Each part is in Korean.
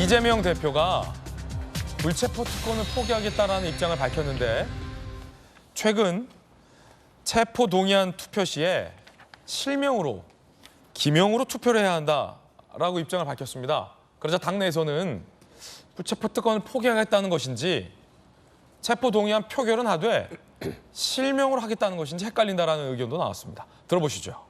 이재명 대표가 불체포 특권을 포기하겠다라는 입장을 밝혔는데 최근 체포 동의안 투표 시에 실명으로 기명으로 투표를 해야 한다라고 입장을 밝혔습니다. 그러자 당내에서는 불체포 특권을 포기하겠다는 것인지 체포 동의안 표결은 하되 실명으로 하겠다는 것인지 헷갈린다라는 의견도 나왔습니다. 들어보시죠.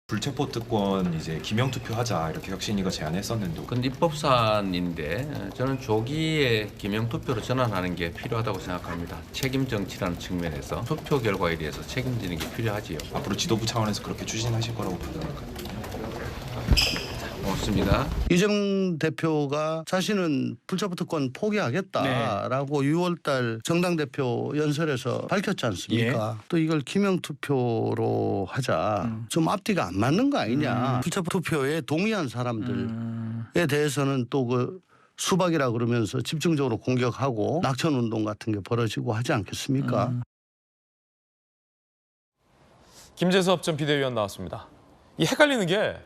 불체포 특권 이제 기명 투표하자 이렇게 혁신위가 제안했었는데 그건 입법사안인데 저는 조기에 기명 투표로 전환하는 게 필요하다고 생각합니다. 책임 정치라는 측면에서 투표 결과에 대해서 책임지는 게 필요하지요. 앞으로 지도부 차원에서 그렇게 추진하실 거라고 판단할까요? 고맙습니다. 이재명 대표가 자신은 불체포 특권 포기하겠다라고 6월달 정당 대표 연설에서 밝혔지 않습니까? 또 이걸 기명 투표로 하자. 좀 앞뒤가 안 맞는 거 아니냐. 불체포 투표에 동의한 사람들에 대해서는 또 그 수박이라 그러면서 집중적으로 공격하고 낙천 운동 같은 게 벌어지고 하지 않겠습니까? 김재섭 전 비대위원 나왔습니다. 이 헷갈리는 게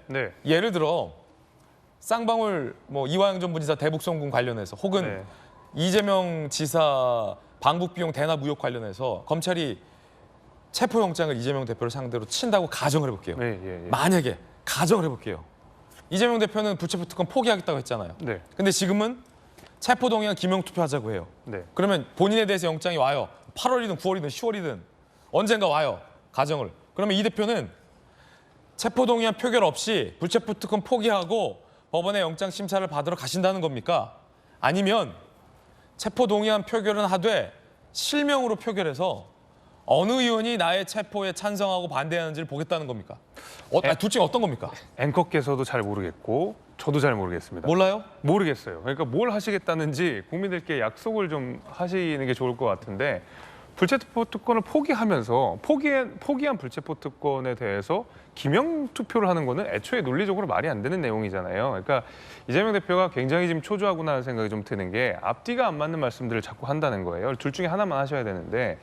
예를 들어 쌍방울 이화영 전 부지사 대북송금 관련해서 혹은 이재명 지사 방북 비용 대납 의혹 관련해서 검찰이 체포영장을 이재명 대표를 상대로 친다고 가정을 해볼게요. 만약에 가정을 해볼게요. 이재명 대표는 불체포 특권 포기하겠다고 했잖아요. 근데 지금은 체포 동의안 기명 투표하자고 해요. 그러면 본인에 대해서 영장이 와요. 8월이든 9월이든 10월이든 언젠가 와요. 가정을. 그러면 이 대표는 체포 동의안 표결 없이 불체포 특권 포기하고 법원의 영장 심사를 받으러 가신다는 겁니까? 아니면 체포 동의안 표결은 하되 실명으로 표결해서 어느 의원이 나의 체포에 찬성하고 반대하는지를 보겠다는 겁니까? 둘 중에 어떤 겁니까? 앵커께서도 잘 모르겠고 저도 잘 모르겠습니다. 몰라요? 모르겠어요. 그러니까 뭘 하시겠다는지 국민들께 약속을 좀 하시는 게 좋을 것 같은데 불체포 특권을 포기하면서 포기한 불체포 특권에 대해서 기명 투표를 하는 거는 애초에 논리적으로 말이 안 되는 내용이잖아요. 그러니까 이재명 대표가 굉장히 지금 초조하구나 하는 생각이 좀 드는 게 앞뒤가 안 맞는 말씀들을 자꾸 한다는 거예요. 둘 중에 하나만 하셔야 되는데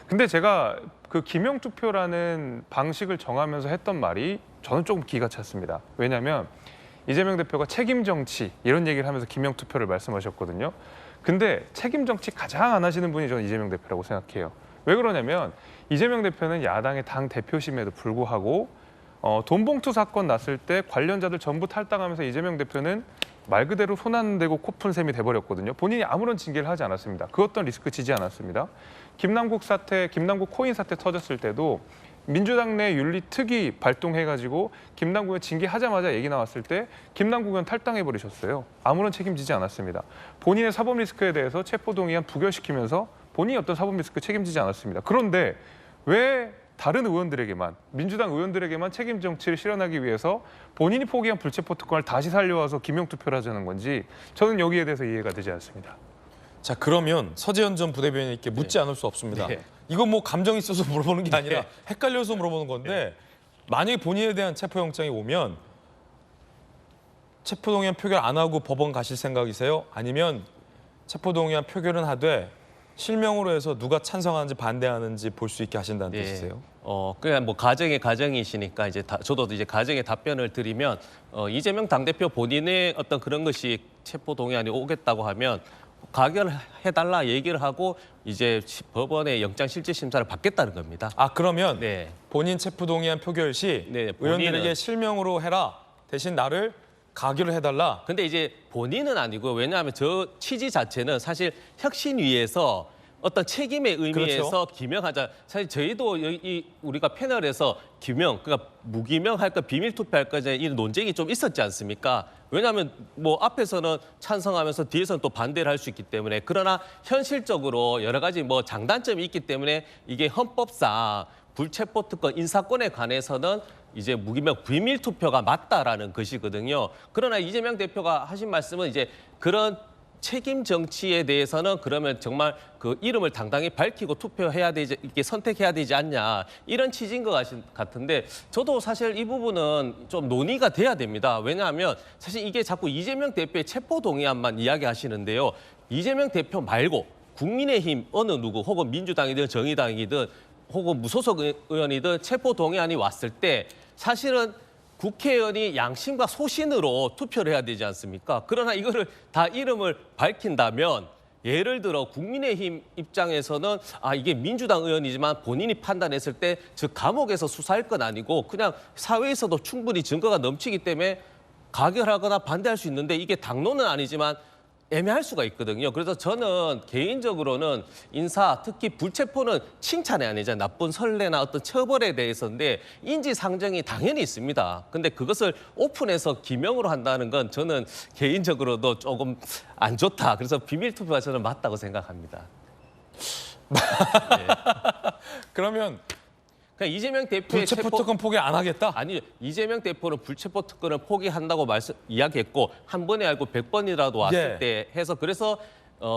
근데 제가 그 기명 투표라는 방식을 정하면서 했던 말이 저는 조금 기가 찼습니다. 왜냐하면 이재명 대표가 책임 정치 이런 얘기를 하면서 기명 투표를 말씀하셨거든요. 근데 책임 정치 가장 안 하시는 분이 저는 이재명 대표라고 생각해요. 왜 그러냐면 이재명 대표는 야당의 당 대표심에도 불구하고 돈봉투 사건 났을 때 관련자들 전부 탈당하면서 이재명 대표는 말 그대로 손 안 대고 코 푼 셈이 돼버렸거든요. 본인이 아무런 징계를 하지 않았습니다. 그 어떤 리스크 지지 않았습니다. 김남국 코인 사태 터졌을 때도 민주당 내 윤리특위 발동해가지고 김남국을 징계하자마자 얘기 나왔을 때 김남국 의원 탈당해버리셨어요. 아무런 책임지지 않았습니다. 본인의 사법 리스크에 대해서 체포동의안 부결시키면서 본인이 어떤 사법 리스크 책임지지 않았습니다. 그런데 왜 다른 의원들에게만, 민주당 의원들에게만 책임 정치를 실현하기 위해서 본인이 포기한 불체포 특권을 다시 살려와서 기명 투표를 하자는 건지 저는 여기에 대해서 이해가 되지 않습니다. 자, 그러면 서재현 전 부대변인께 묻지 않을 수 없습니다. 이건 감정 있어서 물어보는 게 아니라 헷갈려서 물어보는 건데 만약에 본인에 대한 체포영장이 오면 체포동의안 표결 안 하고 법원 가실 생각이세요? 아니면 체포동의안 표결은 하되 실명으로 해서 누가 찬성하는지 반대하는지 볼 수 있게 하신다는 뜻이세요? 그냥 가정이시니까 이제 저도 이제 가정의 답변을 드리면 이재명 당대표 본인의 어떤 그런 것이 체포 동의안이 오겠다고 하면 가결해달라 얘기를 하고 이제 법원의 영장 실질 심사를 받겠다는 겁니다. 그러면 본인 체포 동의안 표결 시 의원들에게 실명으로 해라 대신 나를 가결을 해달라. 근데 이제 본인은 아니고 왜냐하면 저 취지 자체는 사실 혁신위에서 어떤 책임의 의미에서 기명하자. 사실 저희도 우리가 패널에서 기명, 그러니까 무기명 할까 비밀 투표할 거냐 이 논쟁이 좀 있었지 않습니까? 왜냐하면 앞에서는 찬성하면서 뒤에서는 또 반대를 할 수 있기 때문에 그러나 현실적으로 여러 가지 장단점이 있기 때문에 이게 헌법상 불체포 특권 인사권에 관해서는 이제 무기명 비밀 투표가 맞다라는 것이거든요. 그러나 이재명 대표가 하신 말씀은 이제 그런 책임 정치에 대해서는 그러면 정말 그 이름을 당당히 밝히고 투표해야 되지, 이렇게 선택해야 되지 않냐 이런 취지인 것 같은데 저도 사실 이 부분은 좀 논의가 돼야 됩니다. 왜냐하면 사실 이게 자꾸 이재명 대표의 체포 동의안만 이야기하시는데요. 이재명 대표 말고 국민의힘 어느 누구 혹은 민주당이든 정의당이든 혹은 무소속 의원이든 체포 동의안이 왔을 때 사실은 국회의원이 양심과 소신으로 투표를 해야 되지 않습니까? 그러나 이거를 다 이름을 밝힌다면 예를 들어 국민의힘 입장에서는 이게 민주당 의원이지만 본인이 판단했을 때 즉 감옥에서 수사할 건 아니고 그냥 사회에서도 충분히 증거가 넘치기 때문에 가결하거나 반대할 수 있는데 이게 당론은 아니지만 애매할 수가 있거든요. 그래서 저는 개인적으로는 인사, 특히 불체포는 칭찬이 아니잖아요. 나쁜 선례나 어떤 처벌에 대해서인데 인지상정이 당연히 있습니다. 근데 그것을 오픈해서 기명으로 한다는 건 저는 개인적으로도 조금 안 좋다. 그래서 비밀투표가 저는 맞다고 생각합니다. 그러면 그러니까 이재명 대표의 불체포 특권 포기 안 하겠다? 아니 이재명 대표는 불체포 특권을 포기한다고 이야기했고 한 번에 알고 100번이라도 왔을 때 해서 그래서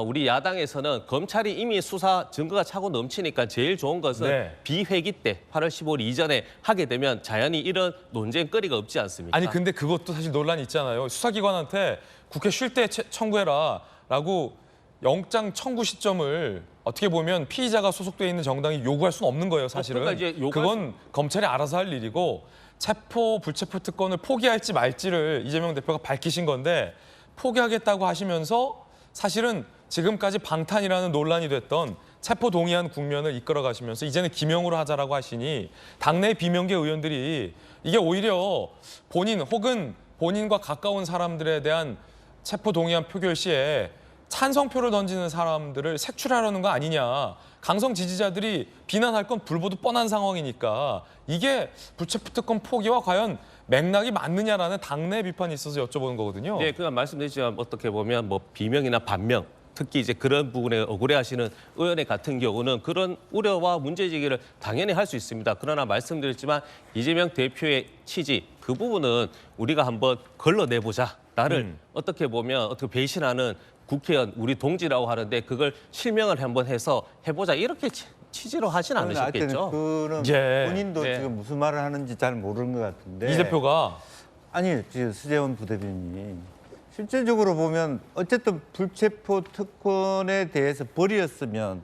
우리 야당에서는 검찰이 이미 수사 증거가 차고 넘치니까 제일 좋은 것은 비회기 때 8월 15일 이전에 하게 되면 자연히 이런 논쟁거리가 없지 않습니까? 아니 근데 그것도 사실 논란이 있잖아요. 수사기관한테 국회 쉴 때 청구해라라고 영장 청구 시점을 어떻게 보면 피의자가 소속돼 있는 정당이 요구할 수는 없는 거예요, 사실은. 그러니까 이제 그건 검찰이 알아서 할 일이고 체포, 불체포 특권을 포기할지 말지를 이재명 대표가 밝히신 건데 포기하겠다고 하시면서 사실은 지금까지 방탄이라는 논란이 됐던 체포 동의안 국면을 이끌어 가시면서 이제는 기명으로 하자라고 하시니 당내 비명계 의원들이 이게 오히려 본인 혹은 본인과 가까운 사람들에 대한 체포 동의안 표결 시에 찬성표를 던지는 사람들을 색출하려는 거 아니냐. 강성 지지자들이 비난할 건 불보듯 뻔한 상황이니까 이게 불체포 특권 포기와 과연 맥락이 맞느냐라는 당내 비판이 있어서 여쭤보는 거거든요. 네, 그냥 말씀드리지만 어떻게 보면 뭐 비명이나 반명 특히 이제 그런 부분에 억울해하시는 의원의 같은 경우는 그런 우려와 문제제기를 당연히 할 수 있습니다. 그러나 말씀드렸지만 이재명 대표의 취지 그 부분은 우리가 한번 걸러내보자. 나를 어떻게 보면 어떻게 배신하는 국회의원 우리 동지라고 하는데 그걸 실명을 한번 해서 해보자 이렇게 취지로 하진 않으셨겠죠? 그는 본인도 지금 무슨 말을 하는지 잘 모르는 것 같은데. 이 대표가 아니 지금 수재원 부대변인이 실제적으로 보면 어쨌든 불체포 특권에 대해서 벌이었으면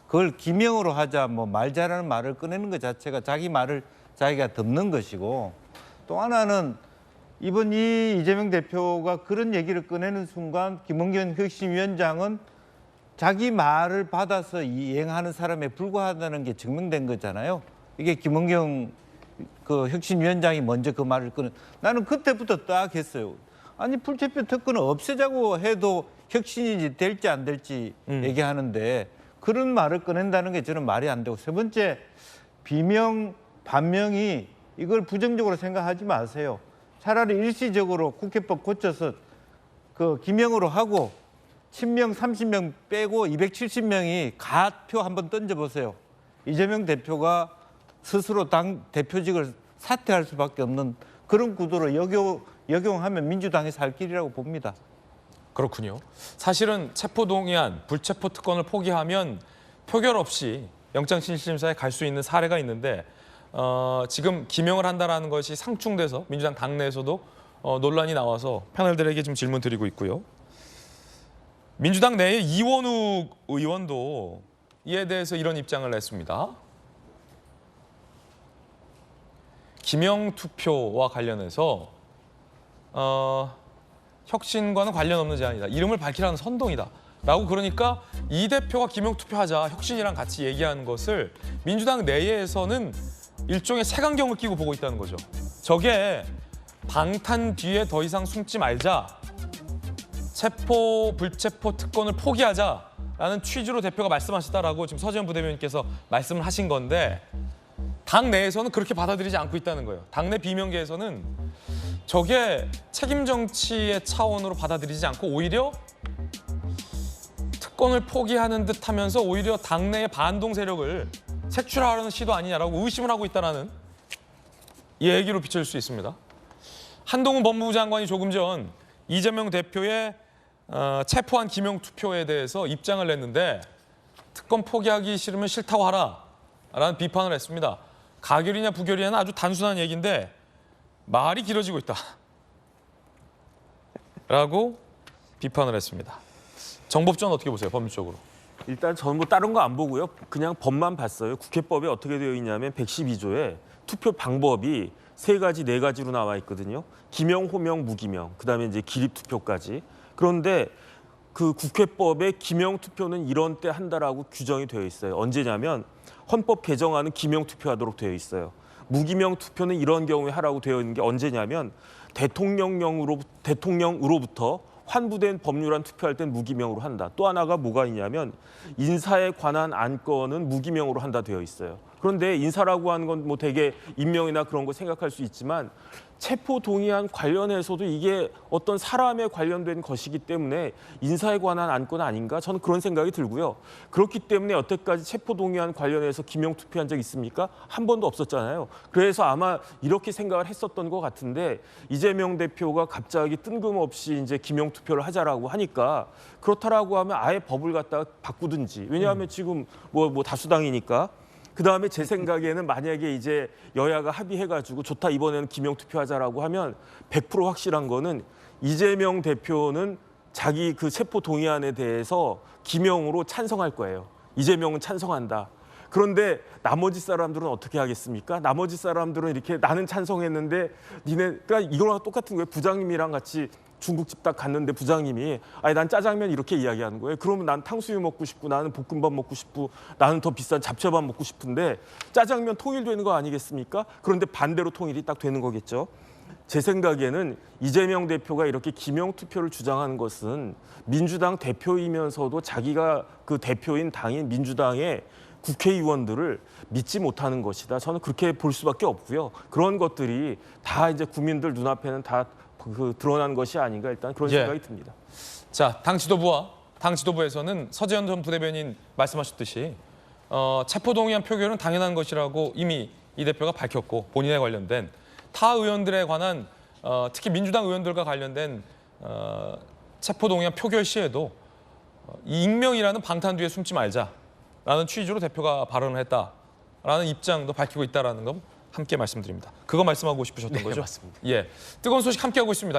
그걸 기명으로 하자 뭐 말 잘하는 말을 꺼내는 것 자체가 자기 말을 자기가 덮는 것이고 또 하나는 이번 이재명 대표가 그런 얘기를 꺼내는 순간 김원경 혁신위원장은 자기 말을 받아서 이행하는 사람에 불과하다는 게 증명된 거잖아요. 이게 김원경 그 혁신위원장이 먼저 그 말을 나는 그때부터 딱 했어요. 아니 불체포 특권을 없애자고 해도 혁신이 될지 안 될지 얘기하는데 그런 말을 꺼낸다는 게 저는 말이 안 되고 세 번째 비명 반명이 이걸 부정적으로 생각하지 마세요. 차라리 일시적으로 국회법 고쳐서 그 기명으로 하고 친명 30명 빼고 270명이 가표 한번 던져보세요. 이재명 대표가 스스로 당 대표직을 사퇴할 수밖에 없는 그런 구도로 역용하면 민주당이 살 길이라고 봅니다. 그렇군요. 사실은 체포동의안, 불체포 특권을 포기하면 표결 없이 영장실질심사에 갈 수 있는 사례가 있는데 지금 기명을 한다라는 것이 상충돼서 민주당 당내에서도 논란이 나와서 패널들에게 좀 질문 드리고 있고요. 민주당 내의 이원우 의원도 이에 대해서 이런 입장을 냈습니다. 기명 투표와 관련해서 혁신과는 관련 없는 제안이다. 이름을 밝히라는 선동이다. 라고 그러니까 이 대표가 기명 투표하자 혁신이랑 같이 얘기하는 것을 민주당 내에서는 일종의 색안경을 끼고 보고 있다는 거죠. 저게 방탄 뒤에 더 이상 숨지 말자. 체포, 불체포 특권을 포기하자라는 취지로 대표가 말씀하셨다라고 지금 서재원 부대변인께서 말씀을 하신 건데 당 내에서는 그렇게 받아들이지 않고 있다는 거예요. 당내 비명계에서는 저게 책임 정치의 차원으로 받아들이지 않고 오히려 특권을 포기하는 듯 하면서 오히려 당내의 반동 세력을 색출하려는 시도 아니냐라고 의심을 하고 있다는 얘기로 비춰질 수 있습니다. 한동훈 법무부 장관이 조금 전 이재명 대표의 체포한 기명 투표에 대해서 입장을 냈는데 특권 포기하기 싫으면 싫다고 하라라는 비판을 했습니다. 가결이냐 부결이냐는 아주 단순한 얘기인데 말이 길어지고 있다. 라고 비판을 했습니다. 정법전 어떻게 보세요, 법률적으로? 일단 저는 뭐 다른 거 안 보고요. 그냥 법만 봤어요. 국회법에 어떻게 되어 있냐면 112조에 투표 방법이 세 가지, 네 가지로 나와 있거든요. 기명, 호명, 무기명, 그다음에 이제 기립 투표까지. 그런데 그 국회법에 기명 투표는 이런 때 한다라고 규정이 되어 있어요. 언제냐면 헌법 개정안은 기명 투표하도록 되어 있어요. 무기명 투표는 이런 경우에 하라고 되어 있는 게 언제냐면 대통령으로부터 환부된 법률안 투표할 땐 무기명으로 한다. 또 하나가 뭐가 있냐면 인사에 관한 안건은 무기명으로 한다 되어 있어요. 그런데 인사라고 하는 건 뭐 되게 임명이나 그런 거 생각할 수 있지만 체포 동의안 관련해서도 이게 어떤 사람에 관련된 것이기 때문에 인사에 관한 안건 아닌가? 저는 그런 생각이 들고요. 그렇기 때문에 여태까지 체포 동의안 관련해서 기명 투표한 적 있습니까? 한 번도 없었잖아요. 그래서 아마 이렇게 생각을 했었던 것 같은데 이재명 대표가 갑자기 뜬금없이 이제 기명 투표를 하자라고 하니까 그렇다라고 하면 아예 법을 갖다가 바꾸든지. 왜냐하면 지금 뭐 다수당이니까. 그다음에 제 생각에는 만약에 이제 여야가 합의해가지고 좋다 이번에는 기명 투표하자라고 하면 100% 확실한 거는 이재명 대표는 자기 그 체포 동의안에 대해서 기명으로 찬성할 거예요. 이재명은 찬성한다. 그런데 나머지 사람들은 어떻게 하겠습니까? 나머지 사람들은 이렇게 나는 찬성했는데 니네 그러니까 이거랑 똑같은 거예요. 부장님이랑 같이 중국집 딱 갔는데 부장님이 아니 난 짜장면 이렇게 이야기하는 거예요. 그러면 난 탕수육 먹고 싶고 나는 볶음밥 먹고 싶고 나는 더 비싼 잡채밥 먹고 싶은데 짜장면 통일되는 거 아니겠습니까? 그런데 반대로 통일이 딱 되는 거겠죠. 제 생각에는 이재명 대표가 이렇게 기명 투표를 주장하는 것은 민주당 대표이면서도 자기가 그 대표인 당인 민주당의 국회의원들을 믿지 못하는 것이다. 저는 그렇게 볼 수밖에 없고요. 그런 것들이 다 이제 국민들 눈앞에는 다 드러난 것이 아닌가 일단 그런 생각이 듭니다. 자, 당 지도부에서는 서재현 전 부대변인 말씀하셨듯이 체포동의안 표결은 당연한 것이라고 이미 이 대표가 밝혔고 본인에 관련된 타 의원들에 관한 특히 민주당 의원들과 관련된 체포동의안 표결 시에도 이 익명이라는 방탄 뒤에 숨지 말자라는 취지로 대표가 발언을 했다라는 입장도 밝히고 있다라는 건 함께 말씀드립니다. 그거 말씀하고 싶으셨던 거죠? 맞습니다. 예, 뜨거운 소식 함께하고 있습니다.